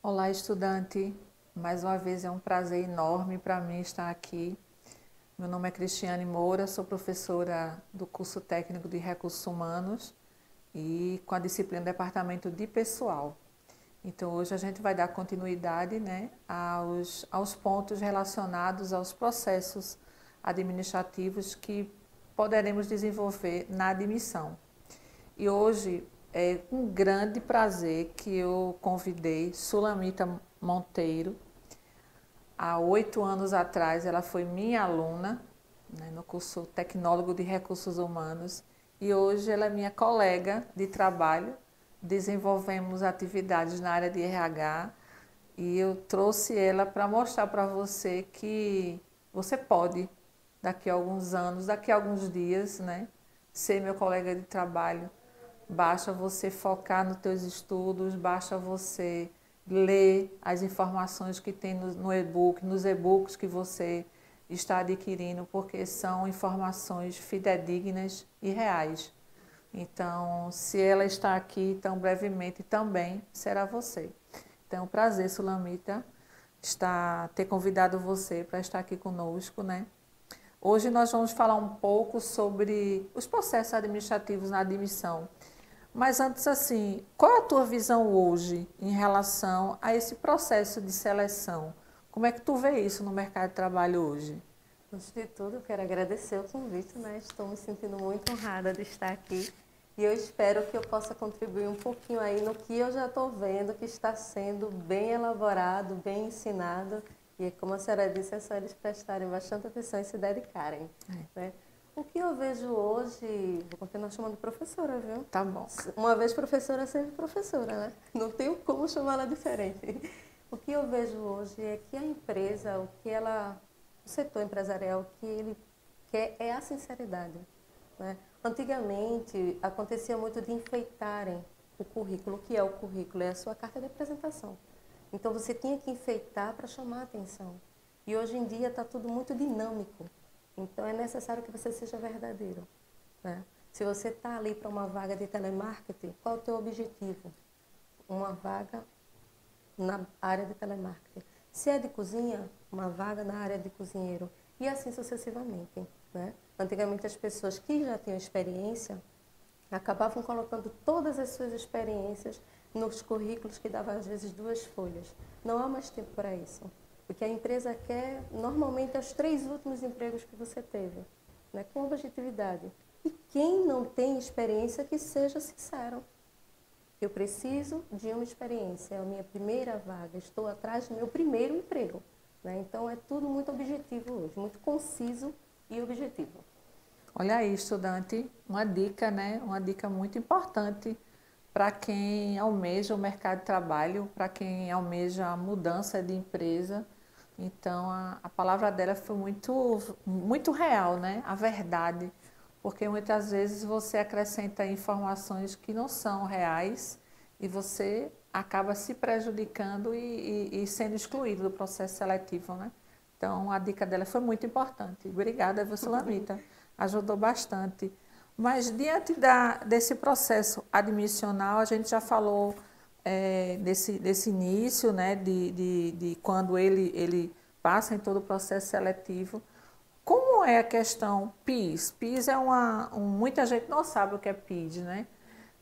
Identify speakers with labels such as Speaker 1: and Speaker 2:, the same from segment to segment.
Speaker 1: Olá, estudante. Mais uma vez é um prazer enorme para mim estar aqui. Meu nome é Cristiane Moura, sou professora do curso técnico de Recursos Humanos e com a disciplina Departamento de Pessoal. Então, hoje a gente vai dar continuidade, né, aos pontos relacionados aos processos administrativos que poderemos desenvolver na admissão. E hoje é um grande prazer que eu convidei Sulamita Monteiro. Há 8 anos atrás, ela foi minha aluna, né, no curso Tecnólogo de Recursos Humanos, e hoje ela é minha colega de trabalho. Desenvolvemos atividades na área de RH e eu trouxe ela para mostrar para você que você pode, daqui a alguns anos, daqui a alguns dias, né, ser meu colega de trabalho. Basta você focar nos teus estudos, basta você ler as informações que tem no e-book, nos e-books que você está adquirindo, porque são informações fidedignas e reais. Então, se ela está aqui tão brevemente, também será você. Então, é um prazer, Sulamita, ter convidado você para estar aqui conosco, né? Hoje nós vamos falar um pouco sobre os processos administrativos na admissão. Mas antes, assim, qual é a tua visão hoje em relação a esse processo de seleção? Como é que tu vê isso no mercado de trabalho hoje?
Speaker 2: Antes de tudo, eu quero agradecer o convite, né? Estou me sentindo muito honrada de estar aqui e eu espero que eu possa contribuir um pouquinho aí no que eu já estou vendo que está sendo bem elaborado, bem ensinado e, como a senhora disse, é só eles prestarem bastante atenção e se dedicarem, né? O que eu vejo hoje, vou continuar chamando professora, viu?
Speaker 1: Tá bom.
Speaker 2: Uma vez professora, sempre professora, né? Não tenho como chamá-la diferente. O que eu vejo hoje é que a empresa, o setor empresarial, o que ele quer é a sinceridade, né? Antigamente, acontecia muito de enfeitarem o currículo. O que é o currículo? É a sua carta de apresentação. Então, você tinha que enfeitar para chamar a atenção. E hoje em dia está tudo muito dinâmico. Então, é necessário que você seja verdadeiro, né? Se você está ali para uma vaga de telemarketing, qual é o teu objetivo? Uma vaga na área de telemarketing. Se é de cozinha, uma vaga na área de cozinheiro. E assim sucessivamente, né? Antigamente, as pessoas que já tinham experiência acabavam colocando todas as suas experiências nos currículos que davam, às vezes, 2 folhas. Não há mais tempo para isso. O que a empresa quer, normalmente, é os 3 últimos empregos que você teve, né, com objetividade. E quem não tem experiência, que seja sincero. Eu preciso de uma experiência, é a minha primeira vaga, estou atrás do meu primeiro emprego, né? Então, é tudo muito objetivo hoje, muito conciso e objetivo.
Speaker 1: Olha aí, estudante, uma dica, né? Uma dica muito importante para quem almeja o mercado de trabalho, para quem almeja a mudança de empresa. Então, a palavra dela foi muito real, né? A verdade, porque muitas vezes você acrescenta informações que não são reais e você acaba se prejudicando e sendo excluído do processo seletivo, né? Então, a dica dela foi muito importante. Obrigada, Sulamita. Ajudou bastante. Mas, diante desse processo admissional, a gente já falou desse início, né, de quando ele passa em todo o processo seletivo. Como é a questão PIS? PIS é muita gente não sabe o que é PIS, né?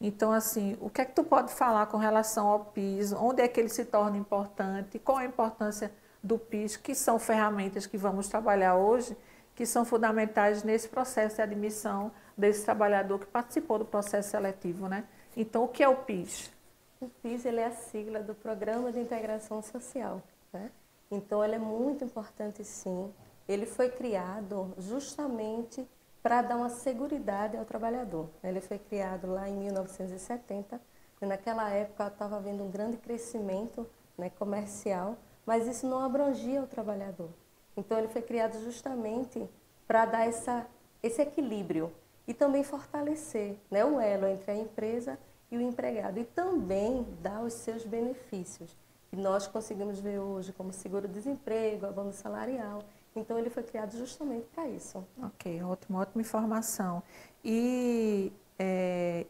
Speaker 1: Então, assim, o que é que tu pode falar com relação ao PIS? Onde é que ele se torna importante? Qual a importância do PIS? Que são ferramentas que vamos trabalhar hoje, que são fundamentais nesse processo de admissão desse trabalhador que participou do processo seletivo, né? Então, o que é o PIS?
Speaker 2: O PIS, ele é a sigla do Programa de Integração Social, né? Então, ele é muito importante, sim. Ele foi criado justamente para dar uma seguridade ao trabalhador. Ele foi criado lá em 1970, e naquela época estava havendo um grande crescimento, né, comercial, mas isso não abrangia o trabalhador. Então, ele foi criado justamente para dar esse equilíbrio e também fortalecer, né, o elo entre a empresa e o empregado, e também dar os seus benefícios. que nós conseguimos ver hoje como seguro-desemprego, abono salarial. Então, ele foi criado justamente para isso.
Speaker 1: Ok, ótima informação. E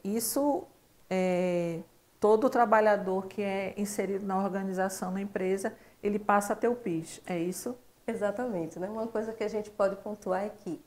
Speaker 1: isso, todo trabalhador que é inserido na organização, na empresa, ele passa a ter o PIS, é isso?
Speaker 2: Exatamente, né? Uma coisa que a gente pode pontuar é que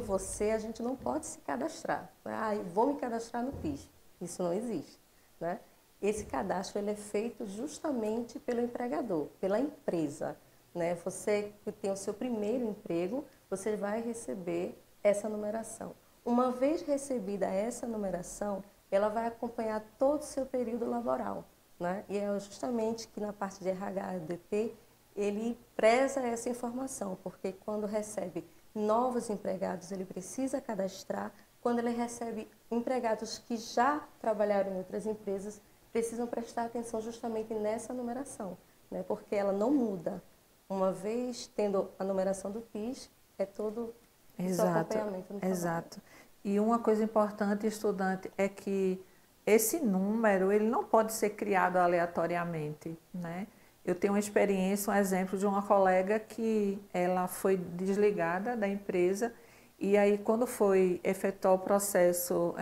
Speaker 2: você, a gente não pode se cadastrar. Ah, eu vou me cadastrar no PIS. Isso não existe, né? Esse cadastro ele é feito justamente pelo empregador, pela empresa, né? Você que tem o seu primeiro emprego, você vai receber essa numeração. Uma vez recebida essa numeração, ela vai acompanhar todo o seu período laboral, né? E é justamente que na parte de RH e DP, ele preza essa informação, porque quando recebe novos empregados, ele precisa cadastrar. Quando ele recebe empregados que já trabalharam em outras empresas, precisam prestar atenção justamente nessa numeração, né? Porque ela não muda. Uma vez tendo a numeração do PIS, é todo o seu acompanhamento no trabalho.
Speaker 1: Exato. E uma coisa importante, estudante, é que esse número ele não pode ser criado aleatoriamente, né? Eu tenho uma experiência, um exemplo de uma colega que ela foi desligada da empresa e aí quando foi efetuar o processo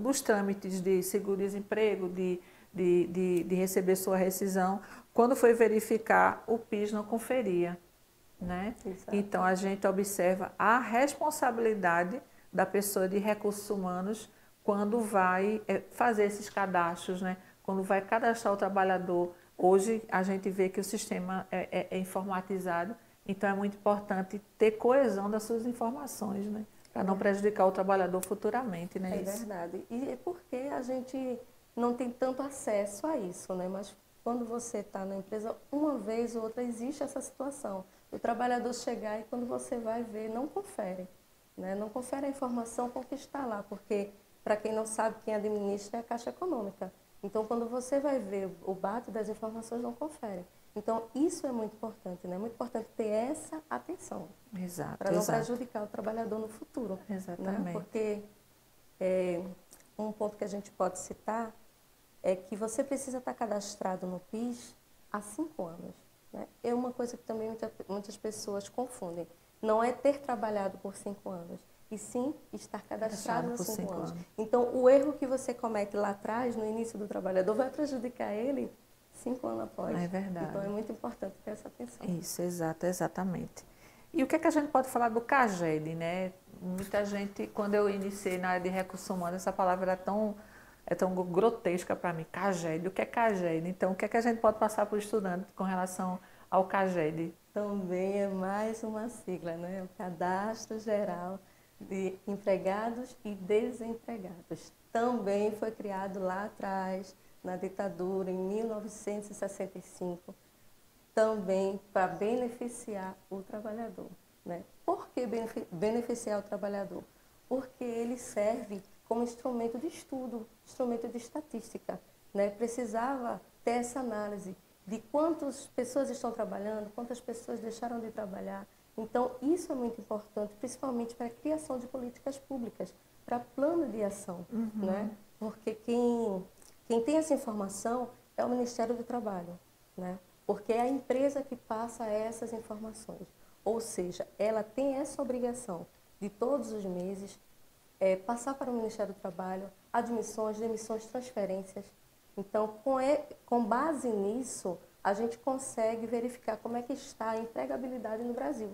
Speaker 1: dos trâmites de seguro-desemprego, de receber sua rescisão, quando foi verificar, o PIS não conferia, né? Então a gente observa a responsabilidade da pessoa de recursos humanos quando vai fazer esses cadastros, né? Quando vai cadastrar o trabalhador. Hoje a gente vê que o sistema é informatizado, então é muito importante ter coesão das suas informações, né? Para não prejudicar o trabalhador futuramente, né?
Speaker 2: É verdade. E é porque a gente não tem tanto acesso a isso, né? Mas quando você está na empresa, uma vez ou outra existe essa situação. O trabalhador chegar e quando você vai ver, não confere, né? Não confere a informação com o que está lá, porque, para quem não sabe, quem administra é a Caixa Econômica. Então, quando você vai ver o BAT das informações, não confere. Então, isso é muito importante, né? É muito importante ter essa atenção.
Speaker 1: Exato.
Speaker 2: Para não prejudicar o trabalhador no futuro.
Speaker 1: Exatamente.
Speaker 2: Né? Porque um ponto que a gente pode citar é que você precisa estar cadastrado no PIS há 5 anos. Né? É uma coisa que também muitas pessoas confundem. Não é ter trabalhado por 5 anos, e sim estar cadastrado há 5 anos. Então, o erro que você comete lá atrás, no início do trabalhador, vai prejudicar ele 5 anos após.
Speaker 1: É verdade.
Speaker 2: Então, é muito importante ter essa atenção.
Speaker 1: Isso, exatamente. E o que é que a gente pode falar do CAGED, né? Muita gente, quando eu iniciei na área de recursos humanos, essa palavra é tão grotesca para mim. CAGED, o que é CAGED? Então, o que é que a gente pode passar para o estudante com relação ao CAGED?
Speaker 2: Também é mais uma sigla, né? O Cadastro Geral de Empregados e Desempregados. Também foi criado lá atrás, na ditadura, em 1965, também para beneficiar o trabalhador, né? Por que beneficiar o trabalhador? Porque ele serve como instrumento de estudo, instrumento de estatística, né? Precisava ter essa análise de quantas pessoas estão trabalhando, quantas pessoas deixaram de trabalhar. Então, isso é muito importante, principalmente para a criação de políticas públicas, para plano de ação, né? Porque quem tem essa informação é o Ministério do Trabalho, né? Porque é a empresa que passa essas informações. Ou seja, ela tem essa obrigação de todos os meses passar para o Ministério do Trabalho admissões, demissões, transferências. Então, com base nisso, a gente consegue verificar como é que está a empregabilidade no Brasil,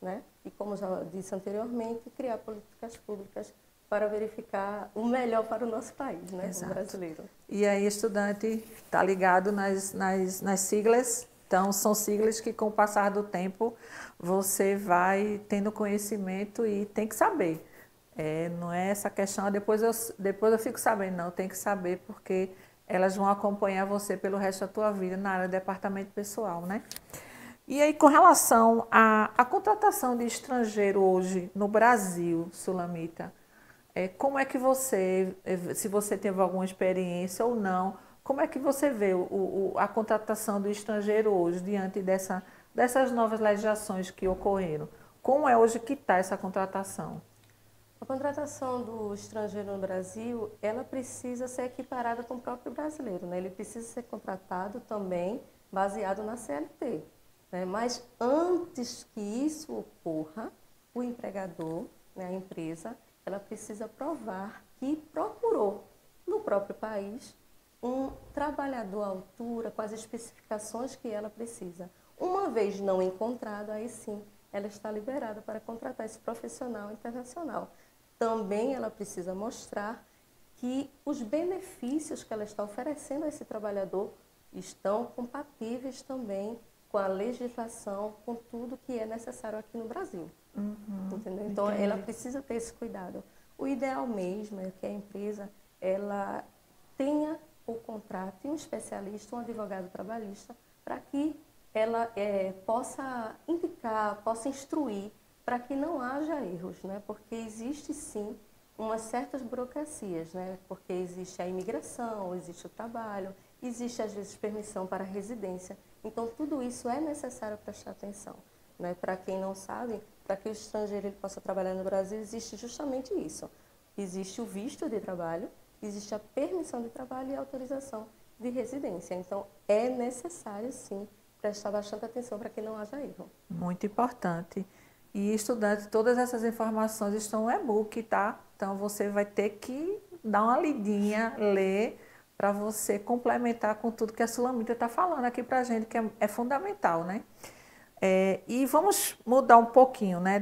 Speaker 2: né? E como já disse anteriormente, criar políticas públicas para verificar o melhor para o nosso país, né? O brasileiro.
Speaker 1: E aí, estudante, está ligado nas siglas? Então, são siglas que, com o passar do tempo, você vai tendo conhecimento e tem que saber. Não é essa questão, depois eu fico sabendo, não, tem que saber porque elas vão acompanhar você pelo resto da tua vida na área de departamento pessoal, né? E aí, com relação à contratação de estrangeiro hoje no Brasil, Sulamita, como é que você, se você teve alguma experiência ou não, como é que você vê a contratação do estrangeiro hoje diante dessas novas legislações que ocorreram? Como é hoje que está essa contratação?
Speaker 2: A contratação do estrangeiro no Brasil, ela precisa ser equiparada com o próprio brasileiro, né? Ele precisa ser contratado também baseado na CLT. Né? Mas antes que isso ocorra, o empregador, né, a empresa, ela precisa provar que procurou no próprio país um trabalhador à altura com as especificações que ela precisa. Uma vez não encontrado, aí sim, ela está liberada para contratar esse profissional internacional. Também ela precisa mostrar que os benefícios que ela está oferecendo a esse trabalhador estão compatíveis também com a legislação, com tudo que é necessário aqui no Brasil. Entendeu? Então, ela precisa ter esse cuidado. O ideal mesmo é que a empresa ela tenha o contrato e um especialista, um advogado trabalhista, para que ela possa indicar, possa instruir, para que não haja erros, né? Porque existe sim umas certas burocracias, né? Porque existe a imigração, existe o trabalho, existe às vezes permissão para residência. Então tudo isso é necessário prestar atenção, né? Para quem não sabe, para que o estrangeiro ele possa trabalhar no Brasil, existe justamente isso. Existe o visto de trabalho, existe a permissão de trabalho e a autorização de residência. Então é necessário sim prestar bastante atenção para que não haja erro.
Speaker 1: Muito importante. E estudante, todas essas informações estão no e-book, tá? Então você vai ter que dar uma lidinha, ler, para você complementar com tudo que a Sulamita está falando aqui para a gente, que é fundamental, né? E vamos mudar um pouquinho, né,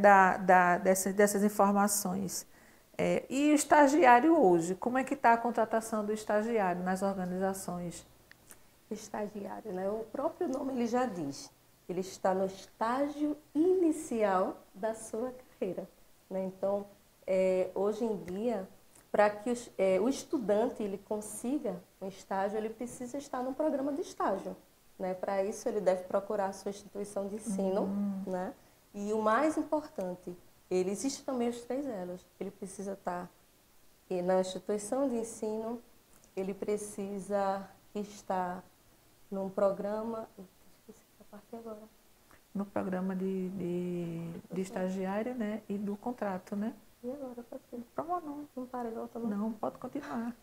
Speaker 1: dessas informações. E o estagiário hoje, como é que está a contratação do estagiário nas organizações?
Speaker 2: Estagiário, né? O próprio nome ele já diz. Ele está no estágio inicial da sua carreira, né? Então, hoje em dia, para que o estudante ele consiga um estágio, ele precisa estar no programa de estágio, né? Para isso, ele deve procurar a sua instituição de ensino, né? E o mais importante, existe também os 3 elos. Ele precisa estar na instituição de ensino, ele precisa estar num programa... Esqueci a parte agora.
Speaker 1: No programa de estagiário, né? E do contrato, né?
Speaker 2: E agora, Patrícia?
Speaker 1: Não para, volta não. Não, pode continuar.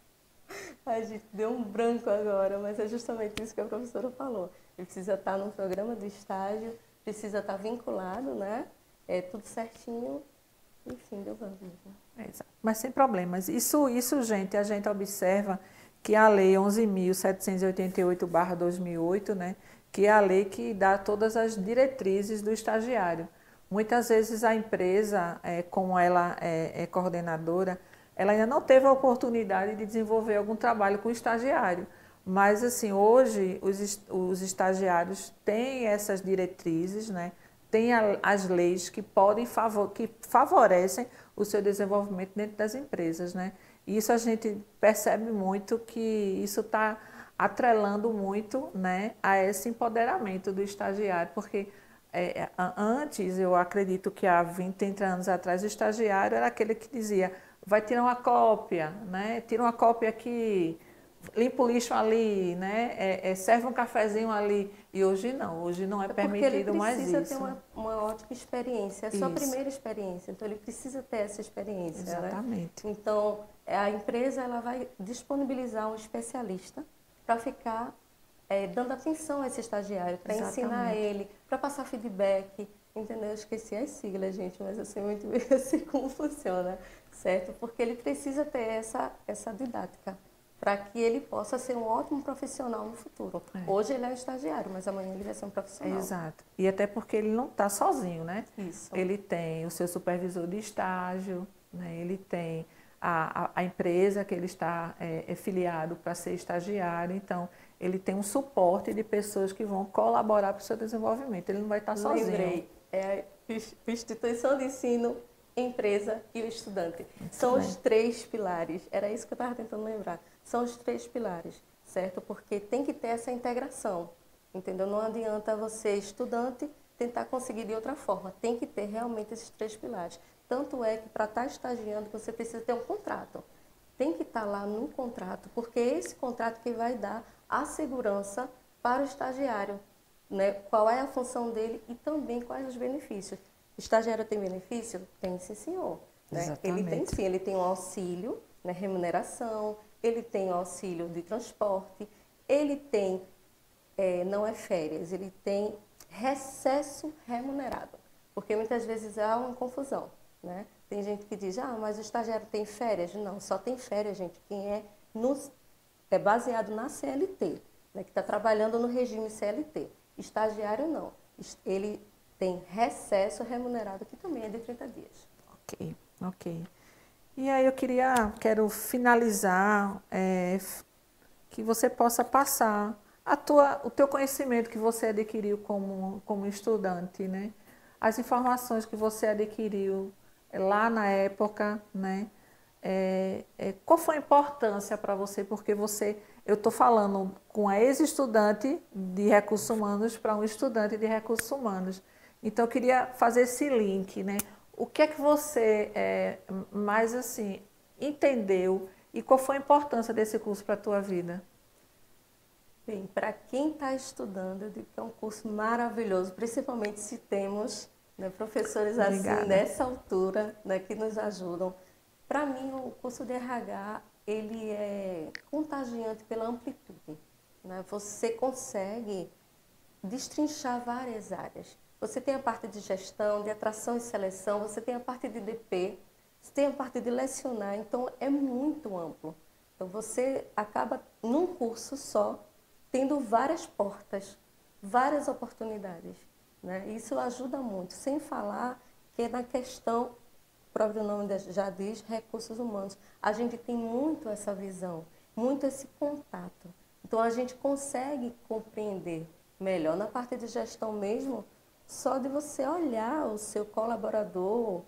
Speaker 2: A gente deu um branco agora, mas é justamente isso que a professora falou. Ele precisa estar num programa de estágio, precisa estar vinculado, né? Tudo certinho. Enfim, deu branco mesmo.
Speaker 1: Mas sem problemas. Isso, gente, a gente observa que a Lei 11.788/2008, né, que é a lei que dá todas as diretrizes do estagiário. Muitas vezes a empresa, como ela é coordenadora, ela ainda não teve a oportunidade de desenvolver algum trabalho com o estagiário. Mas, assim, hoje os estagiários têm essas diretrizes, né, têm as leis que que favorecem o seu desenvolvimento dentro das empresas, né? E isso a gente percebe muito que isso está atrelando muito, né, a esse empoderamento do estagiário, porque antes, eu acredito que há 20, 30 anos atrás, o estagiário era aquele que dizia, vai tirar uma cópia, né? Tira uma cópia aqui, limpa o lixo ali, né? Serve um cafezinho ali. E hoje não é permitido mais isso.
Speaker 2: Porque ele precisa ter uma ótima experiência, é a sua primeira experiência, então ele precisa ter essa experiência.
Speaker 1: Exatamente.
Speaker 2: Né? Então, a empresa ela vai disponibilizar um especialista para ficar dando atenção a esse estagiário, para ensinar ele, para passar feedback, entendeu? Eu esqueci as siglas, gente, mas eu sei muito bem assim como funciona, certo? Porque ele precisa ter essa didática, para que ele possa ser um ótimo profissional no futuro. Hoje ele é um estagiário, mas amanhã ele vai ser um profissional.
Speaker 1: Exato. E até porque ele não está sozinho, né?
Speaker 2: Isso.
Speaker 1: Ele tem o seu supervisor de estágio, né? Ele tem a empresa que ele está filiado para ser estagiário, então ele tem um suporte de pessoas que vão colaborar para o seu desenvolvimento, ele não vai estar sozinho.
Speaker 2: Lembrei, a instituição de ensino, empresa e o estudante. São os 3 pilares, era isso que eu estava tentando lembrar, são os 3 pilares, certo? Porque tem que ter essa integração, entendeu? Não adianta você, estudante, tentar conseguir de outra forma, tem que ter realmente esses 3 pilares. Tanto é que para estar estagiando você precisa ter um contrato. Tem que estar lá no contrato, porque é esse contrato que vai dar a segurança para o estagiário, né? Qual é a função dele e também quais os benefícios. O estagiário tem benefício? Tem, sim, senhor. Né? Ele tem sim, ele tem um auxílio, né, remuneração, ele tem um auxílio de transporte, ele tem não é férias, ele tem recesso remunerado. Porque muitas vezes há uma confusão, né? Tem gente que diz, mas o estagiário tem férias? Não, só tem férias, gente, quem é baseado na CLT, né, que está trabalhando no regime CLT. Estagiário não. Ele tem recesso remunerado, que também é de 30 dias.
Speaker 1: Ok, ok. E aí quero finalizar, que você possa passar o teu conhecimento que você adquiriu como estudante, né? As informações que você adquiriu lá na época, né? Qual foi a importância para você? Porque eu estou falando com a ex-estudante de recursos humanos para um estudante de recursos humanos. Então, eu queria fazer esse link, né? O que é que você mais assim entendeu e qual foi a importância desse curso para a tua vida?
Speaker 2: Bem, para quem está estudando, eu digo que é um curso maravilhoso, principalmente se temos, né, professores assim, nessa altura, né, que nos ajudam. Para mim, o curso de RH, ele é contagiante pela amplitude, né? Você consegue destrinchar várias áreas. Você tem a parte de gestão, de atração e seleção, você tem a parte de DP, você tem a parte de lecionar, então é muito amplo. Então você acaba, num curso só, tendo várias portas, várias oportunidades, né? Isso ajuda muito, sem falar que é na questão, o próprio nome já diz, recursos humanos. A gente tem muito essa visão, muito esse contato. Então a gente consegue compreender melhor na parte de gestão mesmo, só de você olhar o seu colaborador,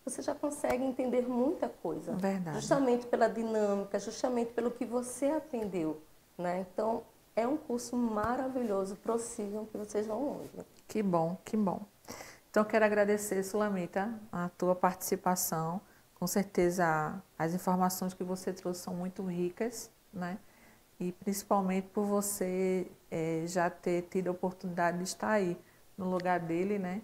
Speaker 2: você já consegue entender muita coisa.
Speaker 1: Verdade.
Speaker 2: Justamente pela dinâmica, justamente pelo que você aprendeu, né? Então, é um curso maravilhoso, prossigam que vocês vão longe.
Speaker 1: Que bom, que bom. Então, quero agradecer, Sulamita, a tua participação. Com certeza, as informações que você trouxe são muito ricas, né? E principalmente por você já ter tido a oportunidade de estar aí no lugar dele, né?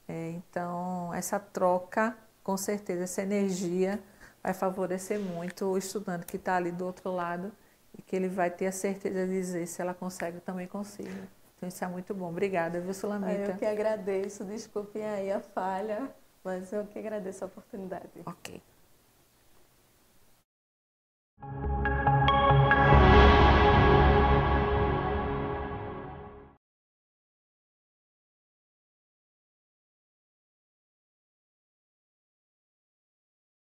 Speaker 1: Então, essa troca, com certeza, essa energia vai favorecer muito o estudante que está ali do outro lado e que ele vai ter a certeza de dizer se ela consegue, eu também consigo. Então, isso é muito bom. Obrigada, viu, Sulamita?
Speaker 2: Eu que agradeço, desculpem aí a falha, mas eu que agradeço a oportunidade.
Speaker 1: Ok.